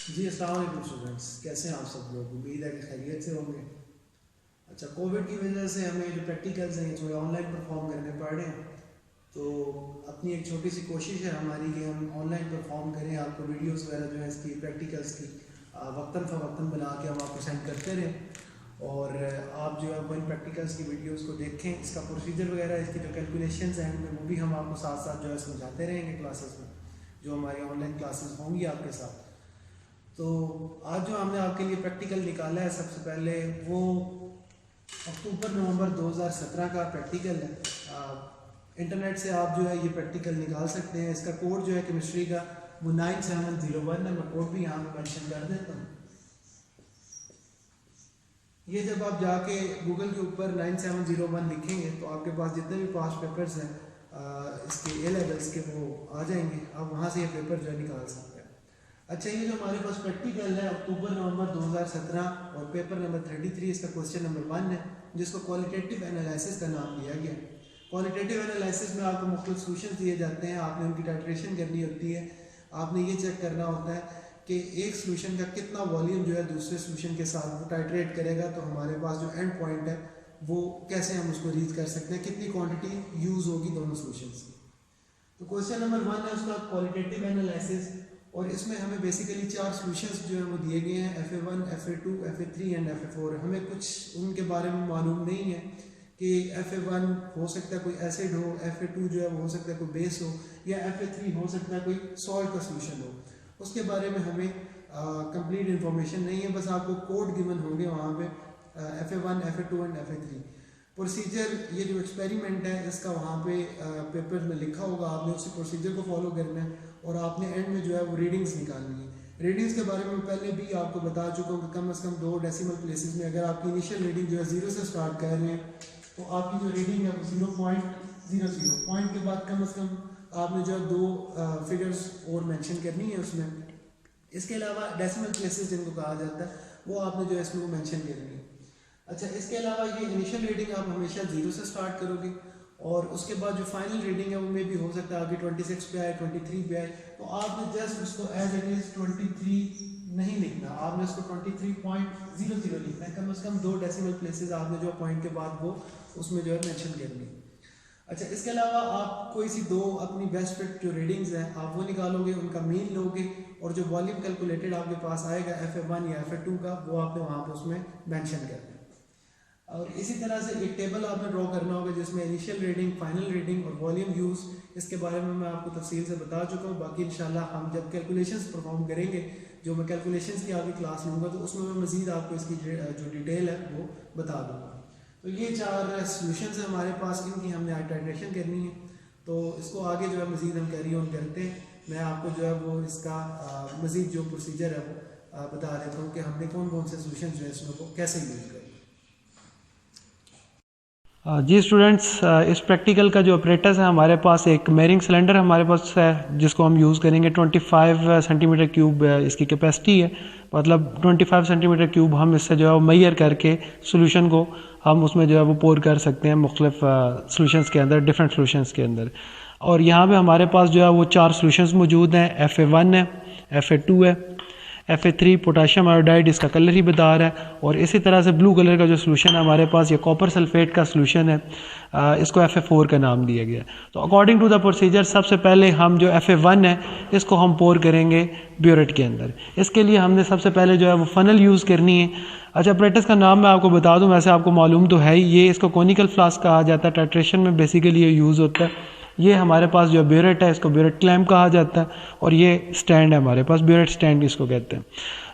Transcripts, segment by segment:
जी अस्सलाम वालेकुम स्टूडेंट्स, कैसे हैं आप सब लोग। उम्मीद है कि खैरियत से होंगे। अच्छा, कोविड की वजह से हमें जो प्रैक्टिकल्स हैं जो ऑनलाइन परफॉर्म करने पड़ रहे हैं, तो अपनी एक छोटी सी कोशिश है हमारी कि हम ऑनलाइन परफॉर्म करें। आपको वीडियोस वगैरह जो है इसकी प्रैक्टिकल्स की वक्तन फ़वक्तन बना के हम आपको सेंड करते रहें और आप जो है वो इन प्रैक्टिकल्स की वीडियोस को देखें। इसका प्रोसीजर वगैरह, इसकी जो कैलकुलेशंस हैं वो भी हम आपको साथ साथ जो है समझाते रहेंगे क्लासेस में, जो हमारी ऑनलाइन क्लासेस होंगी आपके साथ। तो आज जो हमने आपके लिए प्रैक्टिकल निकाला है, सबसे पहले वो अक्टूबर-नवंबर 2017 का प्रैक्टिकल है। इंटरनेट से आप जो है ये प्रैक्टिकल निकाल सकते हैं। इसका कोड जो है केमिस्ट्री का वो 9701 है। मैं कोड भी यहाँ पे मेंशन कर देता हूँ। ये जब आप जाके गूगल के ऊपर 9701 लिखेंगे तो आपके पास जितने भी पास्ट पेपर्स हैं इसके ए लेवल्स के वो आ जाएंगे। आप वहाँ से ये पेपर जो है निकाल सकते हैं। अच्छा, ये जो हमारे पास प्रैक्टिकल है अक्टूबर-नवंबर 2017 और पेपर नंबर 33, इसका क्वेश्चन नंबर 1 है, जिसको क्वालिटेटिव एनालिसिस का नाम दिया गया। क्वालिटेटिव एनालिसिस में आपको मुख्तलिफ सॉल्यूशंस दिए जाते हैं, आपने उनकी टाइट्रेशन करनी होती है। आपने ये चेक करना होता है कि एक सॉल्यूशन का कितना वॉल्यूम जो है दूसरे सॉल्यूशन के साथ वो टाइट्रेट करेगा, तो हमारे पास जो एंड पॉइंट है वो कैसे हम उसको रीच कर सकते हैं, कितनी क्वांटिटी यूज़ होगी दोनों सॉल्यूशंस की। तो क्वेश्चन नंबर 1 है उसका क्वालिटेटिव एनालिसिस, और इसमें हमें बेसिकली 4 सॉल्यूशंस जो हैं वो दिए गए हैं, FA1, FA2, FA3 and FA4। हमें कुछ उनके बारे में मालूम नहीं है कि FA1 हो सकता है कोई एसिड हो, FA2 जो है वो हो सकता है कोई बेस हो, या FA3 हो सकता है कोई सॉल्ट का सॉल्यूशन हो। उसके बारे में हमें कंप्लीट इंफॉर्मेशन नहीं है, बस आपको कोड गिवन होंगे वहाँ पे FA1, FA2 and FA3। Procedure, ये जो एक्सपेरिमेंट है इसका वहाँ पे पेपर में लिखा होगा, आपने उसी प्रोसीजर को फॉलो करना है और आपने एंड में जो है वो रीडिंग्स निकालनी है। रीडिंग्स के बारे में पहले भी आपको बता चुका हूँ कि कम से कम 2 डेसिमल प्लेसेस में अगर आपकी इनिशियल रीडिंग जो है 0 से स्टार्ट कर रहे हैं तो आपकी जो रीडिंग है वो 0.00 पॉइंट के बाद कम से कम आपने जो है 2 फिगर्स और मेंशन करनी है उसमें। इसके अलावा डेसिमल प्लेसेस जिनको कहा जाता है वो आपने जो है इसमें मेंशन करनी है। अच्छा, इसके अलावा ये इनिशियल रीडिंग आप हमेशा 0 से स्टार्ट करोगे और उसके बाद जो फाइनल रीडिंग है वो में भी हो सकता है आपकी 26 पे आए, 23 पे आए, तो आपने जस्ट उसको एज इट इज 23 नहीं लिखना, आपने उसको 23.00 लिखना है। कम से कम 2 डेसिमल प्लेसेस आपने जो पॉइंट के बाद वो उसमें जो है मेंशन करनी है। अच्छा, इसके अलावा आप कोई सी 2 अपनी बेस्ट फिट जो रीडिंग्स हैं आप वो निकालोगे, उनका मीन लोगे और जो वॉल्यूम कैलकुलेटेड आपके पास आएगा FA1 या FA2 का वो आपने वहाँ पर उसमें मेंशन करना है। और इसी तरह से एक टेबल आपने ड्रॉ करना होगा जिसमें इनिशियल रीडिंग, फाइनल रीडिंग और वॉल्यूम यूज़, इसके बारे में मैं आपको तफसील से बता चुका हूँ। बाकी इंशाल्लाह हम जब कैलकुलेशंस परफॉर्म करेंगे, जो मैं कैलकुलेशंस की आगे क्लास लूँगा तो उसमें मैं मज़ीद आपको इसकी जो डिटेल है वो बता दूँगा। तो ये 4 सॉल्यूशंस हैं हमारे पास, इनकी हमने टाइट्रेशन करनी है। तो इसको आगे जो है मज़ीद हम कैरी ऑन करते हैं। मैं आपको जो है वो इसका मज़ीद जो प्रोसीजर है वो बता देता हूँ कि हमने कौन कौन से सॉल्यूशन जो है इसमें को कैसे यूज़ करें। जी स्टूडेंट्स, इस प्रैक्टिकल का जो ऑपरेटर्स है हमारे पास एक मेयरिंग सिलेंडर हमारे पास है जिसको हम यूज़ करेंगे। 25 सेंटीमीटर क्यूब इसकी कैपेसिटी है, मतलब 25 सेंटीमीटर क्यूब हम इससे जो है वो मेजर करके सोल्यूशन को हम उसमें जो है वो पोर कर सकते हैं मुख्तलिफ सोल्यूशंस के अंदर, डिफरेंट सोल्यूशंस के अंदर। और यहाँ पे हमारे पास जो है वो 4 सोल्यूशंस मौजूद हैं। FA1 है, FA2 है, FA3 पोटाशियम आयोडाइड, इसका कलर ही बता रहा है। और इसी तरह से ब्लू कलर का जो सोल्यूशन है हमारे पास ये कॉपर सल्फेट का सोल्यूशन है, इसको FA4 का नाम दिया गया। तो अकॉर्डिंग टू द प्रोसीजर सबसे पहले हम जो FA1 है इसको हम पोर करेंगे ब्यूरेट के अंदर। इसके लिए हमने सबसे पहले जो है वो फनल यूज़ करनी है। अच्छा, ऑपरेटर्स का नाम मैं आपको बता दूं, वैसे आपको मालूम तो है ही, ये इसको कोनिकल फ्लास्क कहा जाता है। टाइट्रेशन में बेसिकली ये यूज़ होता है। ये हमारे पास जो ब्यूरेट है इसको ब्यूरेट क्लैम्प कहा जाता है और ये स्टैंड है हमारे पास, ब्यूरेट स्टैंड इसको कहते हैं।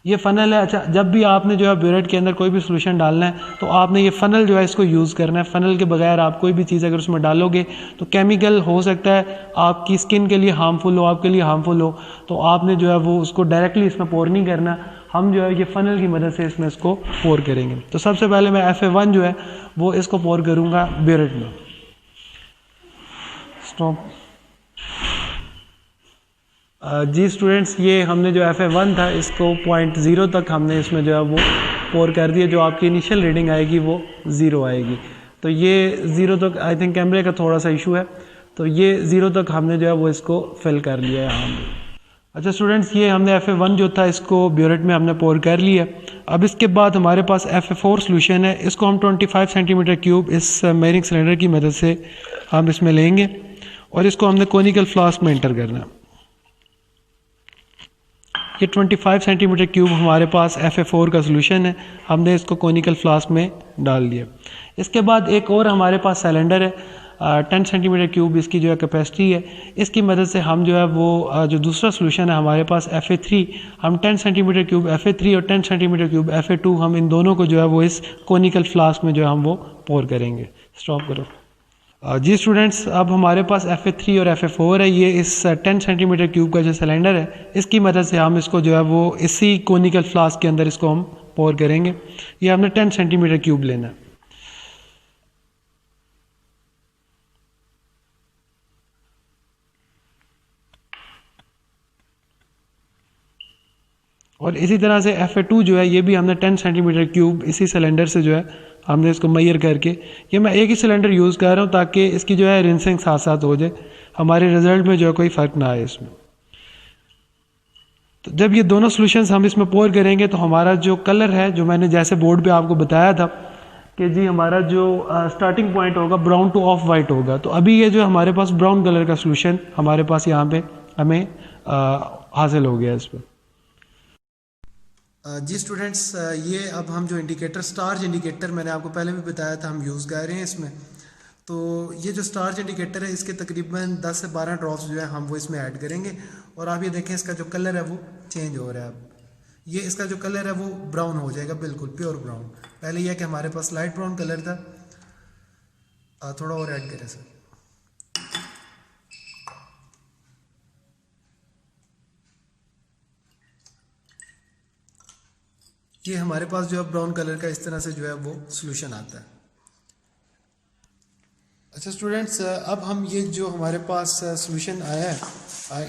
ये फ़नल है। अच्छा, जब भी आपने जो है ब्यूरेट के अंदर कोई भी सोल्यूशन डालना है तो आपने ये फ़नल जो है इसको यूज़ करना है। फ़नल के बगैर आप कोई भी चीज़ अगर उसमें डालोगे तो केमिकल हो सकता है आपकी स्किन के लिए हार्मफुल हो, आपके लिए हार्मफुल हो, तो आपने जो है वो उसको डायरेक्टली इसमें पोर नहीं करना। हम जो है ये फ़नल की मदद से इसमें इसको पोर करेंगे। तो सबसे पहले मैं FA1 जो है वो इसको पोर करूँगा ब्यूरेट में। स्टॉप। जी स्टूडेंट्स, ये हमने जो FA1 था इसको 0.0 तक हमने इसमें जो है वो पोर कर दिया। जो आपकी इनिशियल रीडिंग आएगी वो 0 आएगी। तो ये 0 तक, आई थिंक कैमरे का थोड़ा सा इशू है, तो ये 0 तक हमने जो है वो इसको फिल कर लिया है यहाँ पे। अच्छा स्टूडेंट्स, ये हमने FA1 जो था इसको ब्यूरेट में हमने पोर कर लिया। अब इसके बाद हमारे पास FA4 सोल्यूशन है, इसको हम 25 सेंटीमीटर क्यूब इस मेयरिंग सिलेंडर की मदद से हम इसमें लेंगे और इसको हमने कोनिकल फ्लास्क में एंटर करना है। ये 25 सेंटीमीटर क्यूब हमारे पास FA4 का सोल्यूशन है, हमने इसको कोनिकल फ्लास्क में डाल दिया। इसके बाद एक और हमारे पास सिलेंडर है, 10 सेंटीमीटर क्यूब इसकी जो है कैपेसिटी है। इसकी मदद से हम जो है वो जो दूसरा सोल्यूशन है हमारे पास FA3, हम 10 सेंटीमीटर क्यूब FA3 और 10 सेंटीमीटर क्यूब FA2 हम इन दोनों को जो है वो इस कोनिकल फ्लास्क में जो है हम वो पोर करेंगे। स्टॉप करो। जी स्टूडेंट्स, अब हमारे पास FA3 और FA4 है। ये इस 10 सेंटीमीटर क्यूब का जो सिलेंडर है इसकी मदद से हम इसको जो है वो इसी कोनिकल फ्लास्क के अंदर इसको हम पोर करेंगे। ये हमने 10 सेंटीमीटर क्यूब लेना है। और इसी तरह से FA2 जो है ये भी हमने 10 सेंटीमीटर क्यूब इसी सिलेंडर से जो है हमने इसको मेजर करके, ये मैं एक ही सिलेंडर यूज़ कर रहा हूँ ताकि इसकी जो है रिंसिंग साथ साथ हो जाए, हमारे रिजल्ट में जो है कोई फ़र्क ना आए इसमें। तो जब ये दोनों सॉल्यूशंस हम इसमें पोर करेंगे तो हमारा जो कलर है, जो मैंने जैसे बोर्ड पे आपको बताया था कि जी हमारा जो स्टार्टिंग पॉइंट होगा ब्राउन टू ऑफ वाइट होगा, तो अभी ये जो हमारे पास ब्राउन कलर का सॉल्यूशन हमारे पास यहाँ पे हमें हासिल हो गया इस पर। जी स्टूडेंट्स, ये अब हम जो इंडिकेटर स्टार्च इंडिकेटर मैंने आपको पहले भी बताया था हम यूज़ कर रहे हैं इसमें। तो ये जो स्टार्च इंडिकेटर है इसके तकरीबन 10 से 12 ड्रॉप्स जो है हम वो इसमें ऐड करेंगे और आप ये देखें इसका जो कलर है वो चेंज हो रहा है। अब ये इसका जो कलर है वो ब्राउन हो जाएगा, बिल्कुल प्योर ब्राउन। पहले यह कि हमारे पास लाइट ब्राउन कलर था, थोड़ा और ऐड करें सर। ये हमारे पास जो है ब्राउन कलर का इस तरह से जो है वो सोल्यूशन आता है। अच्छा स्टूडेंट्स, अब हम ये जो हमारे पास सोल्यूशन आया है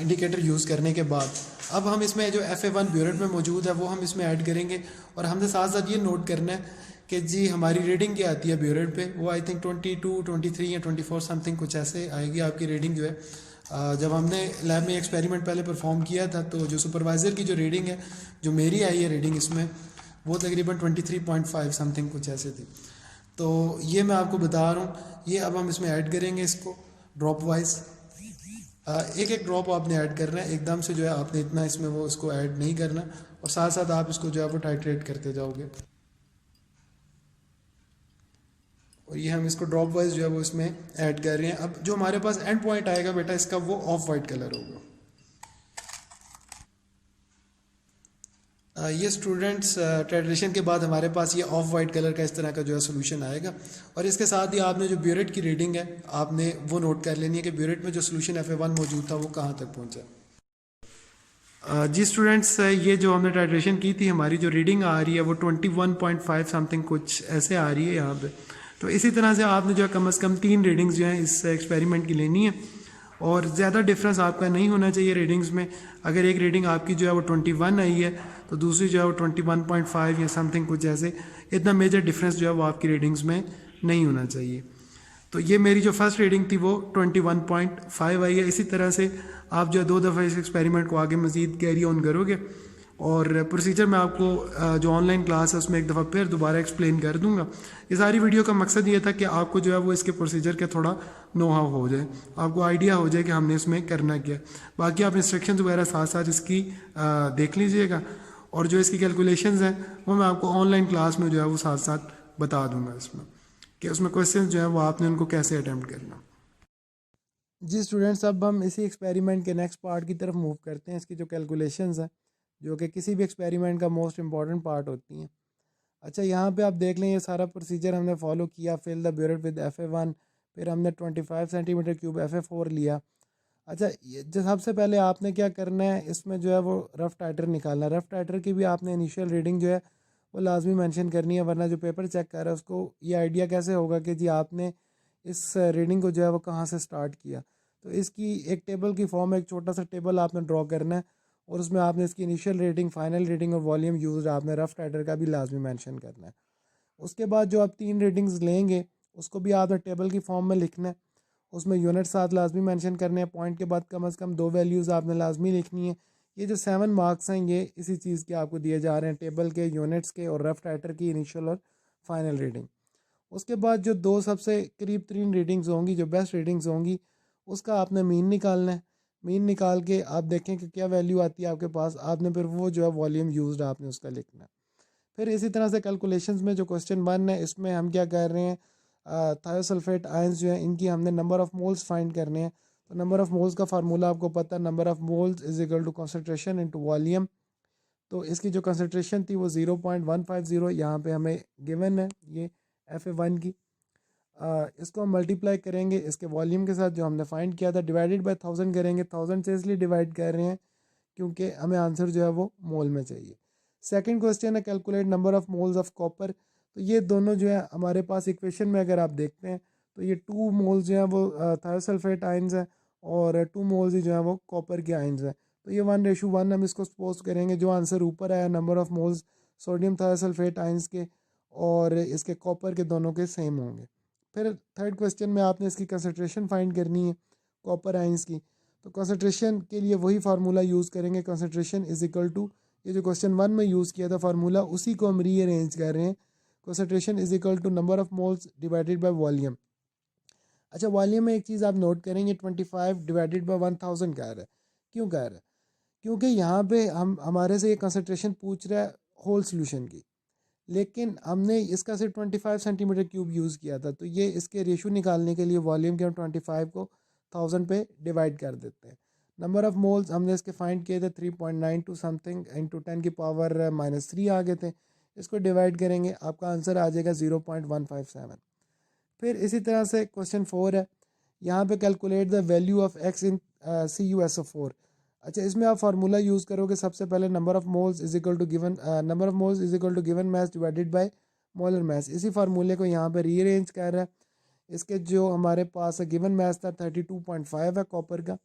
इंडिकेटर यूज़ करने के बाद, अब हम इसमें जो FA1 ब्यूरेट में मौजूद है वो हम इसमें ऐड करेंगे और हमने साथ साथ ये नोट करना है कि जी हमारी रेटिंग क्या आती है ब्यूरेट पे। वो आई थिंक 22, 23 या 24 समथिंग कुछ ऐसे आएगी आपकी रेटिंग जो है। जब हमने लैब में एक्सपेरिमेंट पहले परफॉर्म किया था तो जो सुपरवाइज़र की जो रीडिंग है, जो मेरी आई है रीडिंग इसमें, वो तकरीबन 23.5 समथिंग कुछ ऐसे थी। तो ये मैं आपको बता रहा हूँ, ये अब हम इसमें ऐड करेंगे इसको ड्रॉप वाइज। एक एक ड्रॉप आपने ऐड करना है, एकदम से जो है आपने इतना इसमें वो इसको ऐड नहीं करना और साथ साथ आप इसको जो है वो टाइट्रेट करते जाओगे। और ये हम इसको ड्रॉप वाइज जो है वो इसमें ऐड कर रहे हैं। अब जो हमारे पास एंड पॉइंट आएगा बेटा इसका, वो ऑफ वाइट कलर होगा। ये स्टूडेंट्स टाइट्रेशन के बाद हमारे पास ये ऑफ वाइट कलर का इस तरह का जो है सोल्यूशन आएगा। और इसके साथ ही आपने जो ब्यूरेट की रीडिंग है आपने वो नोट कर लेनी है कि ब्यूरेट में जो सोल्यूशन FA1 मौजूद था वो कहाँ तक पहुँचा। जी स्टूडेंट्स, ये जो हमने टाइट्रेशन की थी हमारी जो रीडिंग आ रही है वो 21.5 समथिंग कुछ ऐसे आ रही है यहाँ पे। तो इसी तरह से आपने जो है कम से कम 3 रीडिंग्स जो हैं इस एक्सपेरिमेंट की लेनी है और ज़्यादा डिफरेंस आपका नहीं होना चाहिए रीडिंग्स में। अगर एक रीडिंग आपकी जो है वो 21 आई है तो दूसरी जो है वो 21.5 या समथिंग कुछ ऐसे, इतना मेजर डिफरेंस जो है वो आपकी रीडिंग्स में नहीं होना चाहिए। तो ये मेरी जो फर्स्ट रीडिंग थी वो 21.5 आई है। इसी तरह से आप जो है 2 दफ़ा इस एक्सपेरिमेंट को आगे मज़ीद कैरी ऑन करोगे और प्रोसीजर मैं आपको जो ऑनलाइन क्लास है उसमें एक दफ़ा फिर दोबारा एक्सप्लेन कर दूंगा। ये सारी वीडियो का मकसद ये था कि आपको जो है वो इसके प्रोसीजर का थोड़ा नो हाउ हो जाए, आपको आइडिया हो जाए कि हमने इसमें करना क्या। बाकी आप इंस्ट्रक्शंस वगैरह साथ साथ इसकी देख लीजिएगा और जो इसकी कैलकुलेशंस हैं वो मैं आपको ऑनलाइन क्लास में जो है वो साथ साथ बता दूंगा इसमें कि उसमें क्वेश्चन जो है वो आपने उनको कैसे अटैम्प्ट करना। जी स्टूडेंट्स, अब हम इसी एक्सपेरिमेंट के नेक्स्ट पार्ट की तरफ मूव करते हैं। इसकी जो कैलकुलेशंस हैं जो कि किसी भी एक्सपेरिमेंट का मोस्ट इंपॉर्टेंट पार्ट होती हैं। अच्छा, यहाँ पे आप देख लें ये सारा प्रोसीजर हमने फॉलो किया। Fill the burette with FA1, फिर हमने 25 सेंटीमीटर क्यूब FA4 लिया। अच्छा, जो सबसे पहले आपने क्या करना है, इसमें जो है वो रफ़ टाइटर निकालना है। रफ़ टाइटर की भी आपने इनिशियल रीडिंग जो है वो लाजमी मेंशन करनी है, वरना जो पेपर चेक कर रहा है उसको ये आइडिया कैसे होगा कि जी आपने इस रीडिंग को जो है वो कहाँ से स्टार्ट किया। तो इसकी एक टेबल की फॉर्म में एक छोटा सा टेबल आपने ड्रॉ करना है और उसमें आपने इसकी इनिशियल रेटिंग, फाइनल रेटिंग और वॉल्यूम यूज आपने रफ़ टाइटर का भी लाजमी मेंशन करना है। उसके बाद जो आप 3 रेटिंग्स लेंगे उसको भी आपने टेबल की फॉर्म में लिखना है, उसमें यूनिट साथ लाजमी मेंशन करने हैं। पॉइंट के बाद कम से कम 2 वैल्यूज़ आपने लाजमी लिखनी है ये जो 7 मार्क्स हैं ये इसी चीज़ के आपको दिए जा रहे हैं, टेबल के, यूनिट्स के और रफ राइटर की इनिशियल और फाइनल रीडिंग। उसके बाद जो दो सबसे करीब तरीन रीडिंग्स होंगी, जो बेस्ट रीडिंग्स होंगी, उसका आपने मीन निकालना है। मीन निकाल के आप देखें कि क्या वैल्यू आती है आपके पास, आपने फिर वो जो है वॉल्यूम यूज्ड आपने उसका लिखना है। फिर इसी तरह से कैलकुलेशंस में जो क्वेश्चन 1 है इसमें हम क्या कर रहे हैं, थायोसल्फेट आयंस जो है इनकी हमने नंबर ऑफ मोल्स फाइंड करने हैं। तो नंबर ऑफ मोल्स का फार्मूला आपको पता है, number of moles is equal to concentration into volume. तो इसकी जो कंसंट्रेशन थी वो 0.150 यहाँ पे हमें गिवन है, ये FA1 की। इसको हम मल्टीप्लाई करेंगे इसके वॉल्यूम के साथ जो हमने फाइंड किया था, डिवाइडेड बाय 1000 करेंगे। 1000 से इसलिए डिवाइड कर रहे हैं क्योंकि हमें आंसर जो है वो मोल में चाहिए। सेकंड क्वेश्चन है calculate number of moles of copper. तो ये दोनों जो है हमारे पास इक्वेशन में अगर आप देखते हैं तो ये 2 मोल्स जो है वो थायोसल्फेट आयंस है और 2 मोल्स ही जो है वो कॉपर के आयंस है। तो ये 1:1 हम इसको सपोज करेंगे। जो आंसर ऊपर आया number of moles sodium thiosulphate ions के और इसके कॉपर के दोनों के सेम होंगे। फिर थर्ड क्वेश्चन में आपने इसकी कंसंट्रेशन फाइंड करनी है कॉपर आयंस की। तो कंसंट्रेशन के लिए वही फार्मूला यूज़ करेंगे, कंसंट्रेशन इज इक्वल टू, ये जो क्वेश्चन 1 में यूज़ किया था फार्मूला उसी को हम रीअरेंज कर रहे हैं। Concentration is equal to number of moles divided by volume. अच्छा, वॉल्यूम में एक चीज़ आप नोट करेंगे, 25 डिवाइडेड बाय 1000 कह रहा है। क्यों कह रहा है? क्योंकि यहाँ पे हम हमारे से ये कंसंट्रेशन पूछ रहा है होल सोल्यूशन की, लेकिन हमने इसका सिर्फ 25 सेंटीमीटर क्यूब यूज़ किया था। तो ये इसके रेशो निकालने के लिए वॉल्यूम के हम 25 को 1000 पे डिवाइड कर देते हैं। नंबर ऑफ मोल्स हमने इसके फाइंड किए थे 3.92 समथिंग इंटू 10 की पावर -3 आ गए थे। इसको डिवाइड करेंगे आपका आंसर आ जाएगा 0.157। फिर इसी तरह से क्वेश्चन 4 है, यहाँ पे calculate the value of x in CuSO4। अच्छा, इसमें आप फार्मूला यूज़ करोगे सबसे पहले number of moles is equal to given number of moles is equal to given mass divided by molar mass. इसी फार्मूले को यहाँ पे रीअरेंज कर रहा है। इसके जो हमारे पास गिवन मास था 32.5 है कॉपर का।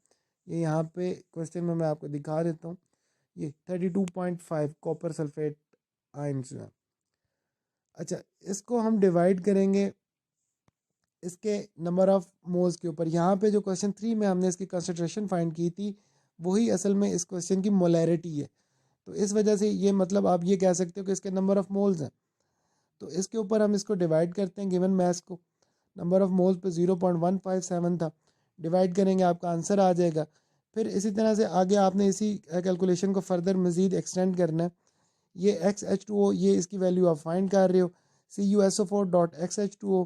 ये यहाँ पे क्वेश्चन में मैं आपको दिखा देता हूँ, ये 32.5 कॉपर सल्फेट आयंस है। अच्छा, इसको हम डिवाइड करेंगे इसके नंबर ऑफ मोल्स के ऊपर। यहाँ पे जो क्वेश्चन 3 में हमने इसकी कंसंट्रेशन फाइंड की थी वही असल में इस क्वेश्चन की मोलैरिटी है। तो इस वजह से ये मतलब आप ये कह सकते हो कि इसके नंबर ऑफ मोल्स हैं। तो इसके ऊपर हम इसको डिवाइड करते हैं गिवन मास को। नंबर ऑफ मोल्स पे 0.157 था, डिवाइड करेंगे आपका आंसर आ जाएगा। फिर इसी तरह से आगे आपने इसी कैलकुलेशन को फर्दर मज़ीद एक्सटेंड करना है। ये XH2O ये इसकी वैल्यू आप फाइंड कर रहे हो, CuSO4.XH2O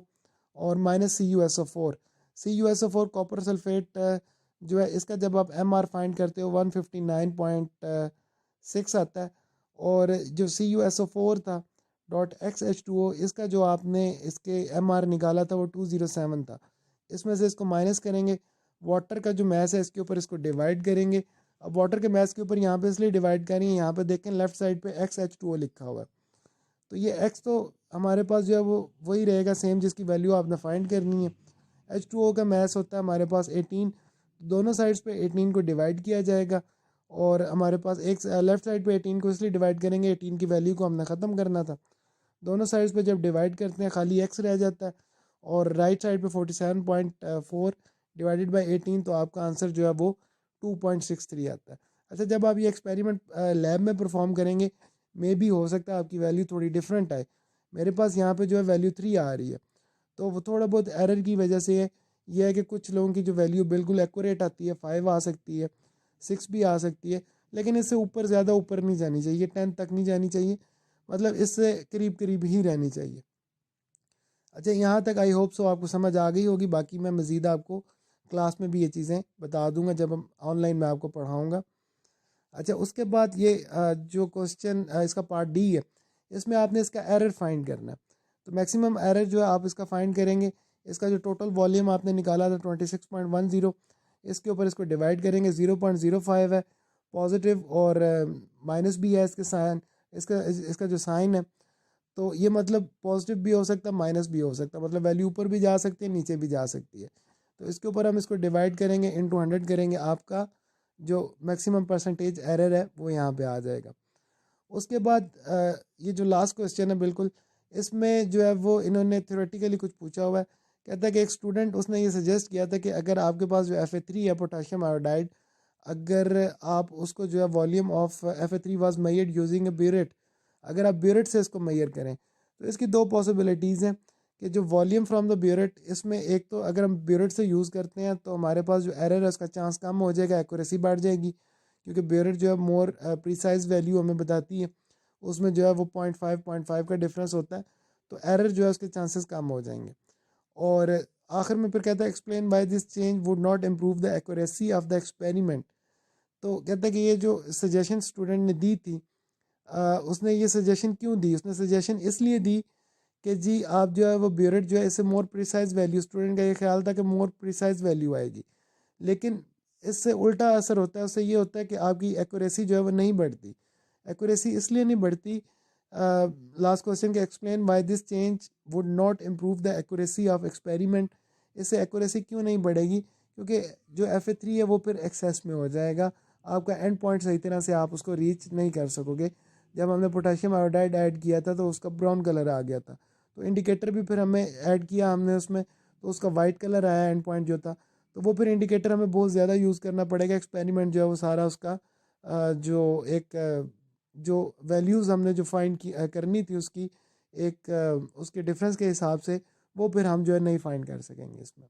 और -CuSO4। CuSO4 कॉपर सल्फेट जो है इसका जब आप MR फाइंड करते हो 159.6 आता है। और जो CuSO4 था .XH2O इसका जो आपने इसके MR निकाला था वो 207 था। इसमें से इसको माइनस करेंगे, वाटर का जो मैस है इसके ऊपर इसको डिवाइड करेंगे। अब वाटर के मैस के ऊपर यहाँ पे इसलिए डिवाइड करेंगे, यहाँ पे देखें लेफ्ट साइड पे XH2O लिखा हुआ है। तो ये X तो हमारे पास जो है वो वही रहेगा सेम जिसकी वैल्यू आपने फाइंड करनी है। H2O का मैस होता है हमारे पास 18, दोनों साइड्स पे 18 को डिवाइड किया जाएगा और हमारे पास एक लेफ्ट साइड पे 18 को इसलिए डिवाइड करेंगे 18 की वैल्यू को हमने ख़त्म करना था। दोनों साइड्स पे जब डिवाइड करते हैं खाली x रह जाता है और राइट साइड पे 47.4 डिवाइडेड बाय 18 तो आपका आंसर जो है वो 2.63 आता है। अच्छा, जब आप ये एक्सपेरिमेंट लैब में परफॉर्म करेंगे मे भी हो सकता है आपकी वैल्यू थोड़ी डिफरेंट आए। मेरे पास यहाँ पे जो है वैल्यू 3 आ रही है, तो वो थोड़ा बहुत एरर की वजह से है। यह है कि कुछ लोगों की जो वैल्यू बिल्कुल एक्यूरेट आती है 5 आ सकती है, 6 भी आ सकती है, लेकिन इससे ऊपर ज़्यादा ऊपर नहीं जानी चाहिए, 10 तक नहीं जानी चाहिए, मतलब इससे करीब करीब ही रहनी चाहिए। अच्छा, यहाँ तक आई होप सो आपको समझ आ गई होगी। बाकी मैं मज़ीद आपको क्लास में भी ये चीज़ें बता दूंगा जब हम ऑनलाइन में आपको पढ़ाऊँगा। अच्छा, उसके बाद ये जो क्वेश्चन इसका पार्ट डी है, इसमें आपने इसका एरर फाइंड करना है। तो मैक्सिमम एरर जो है आप इसका फाइंड करेंगे। इसका जो टोटल वॉल्यूम आपने निकाला था 26.10, इसके ऊपर इसको डिवाइड करेंगे, 0.05 है पॉजिटिव और माइनस भी है इसके साइन, इसका जो साइन है। तो ये मतलब पॉजिटिव भी हो सकता है माइनस भी हो सकता है, मतलब वैल्यू ऊपर भी जा सकती है नीचे भी जा सकती है। तो इसके ऊपर हम इसको डिवाइड करेंगे, इनटू 100 करेंगे, आपका जो मैक्सिमम परसेंटेज एरर है वो यहाँ पे आ जाएगा। उसके बाद ये जो लास्ट क्वेश्चन है बिल्कुल इसमें जो है वो इन्होंने थ्योरेटिकली कुछ पूछा हुआ है। कहता है कि एक स्टूडेंट उसने ये सजेस्ट किया था कि अगर आपके पास जो Fa3 है पोटेशियम आयोडाइड, अगर आप उसको जो है volume of Fa3 was measured using a burette, अगर आप ब्यूरेट से इसको मेजर करें तो इसकी दो पॉसिबिलिटीज़ हैं कि जो वॉल्यूम फ्रॉम द ब्यूरेट, इसमें एक तो अगर हम ब्यूरेट से यूज़ करते हैं तो हमारे पास जो एरर है उसका चांस कम हो जाएगा, एक्यूरेसी बढ़ जाएगी, क्योंकि ब्यूरेट जो है मोर प्रिसाइज वैल्यू हमें बताती है, उसमें जो है वो 0.5 का डिफरेंस होता है, तो एरर जो है उसके चांसेस कम हो जाएंगे। और आखिर में फिर कहता है explain by this change would not improve the accuracy of the experiment. तो कहता है कि ये जो सजेशन स्टूडेंट ने दी थी, उसने ये सजेशन क्यों दी, उसने सजेशन इसलिए दी कि जी आप जो है वो ब्यूरेट जो है इससे मोर प्रिसाइज वैल्यू, स्टूडेंट का ये ख्याल था कि मोर प्रिसाइज वैल्यू आएगी, लेकिन इससे उल्टा असर होता है, उससे ये होता है कि आपकी एक्यूरेसी जो है वो नहीं बढ़ती। एक्यूरेसी इसलिए नहीं बढ़ती, लास्ट क्वेश्चन के explain by this change would not improve the accuracy of experiment, इससे एक्यूरेसी क्यों नहीं बढ़ेगी, क्योंकि जो Fa3 है वो फिर एक्सेस में हो जाएगा, आपका एंड पॉइंट सही तरह से आप उसको रीच नहीं कर सकोगे। जब हमने पोटेशियम आयोडाइड ऐड किया था तो उसका ब्राउन कलर आ गया था, तो इंडिकेटर भी फिर हमें ऐड किया हमने उसमें, तो उसका वाइट कलर आया एंड पॉइंट जो था, तो वो फिर इंडिकेटर हमें बहुत ज़्यादा यूज़ करना पड़ेगा। एक्सपेरिमेंट जो है वो सारा उसका जो एक जो वैल्यूज़ हमने जो फाइंड की करनी थी उसकी एक उसके डिफरेंस के हिसाब से, वो फिर हम जो है नहीं फाइंड कर सकेंगे इसमें।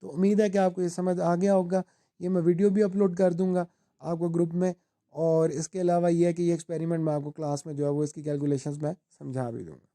तो उम्मीद है कि आपको ये समझ आ गया होगा। ये मैं वीडियो भी अपलोड कर दूंगा आपको ग्रुप में, और इसके अलावा ये है कि ये एक्सपेरिमेंट मैं आपको क्लास में जो है वो इसकी कैलकुलेशंस मैं समझा भी दूंगा।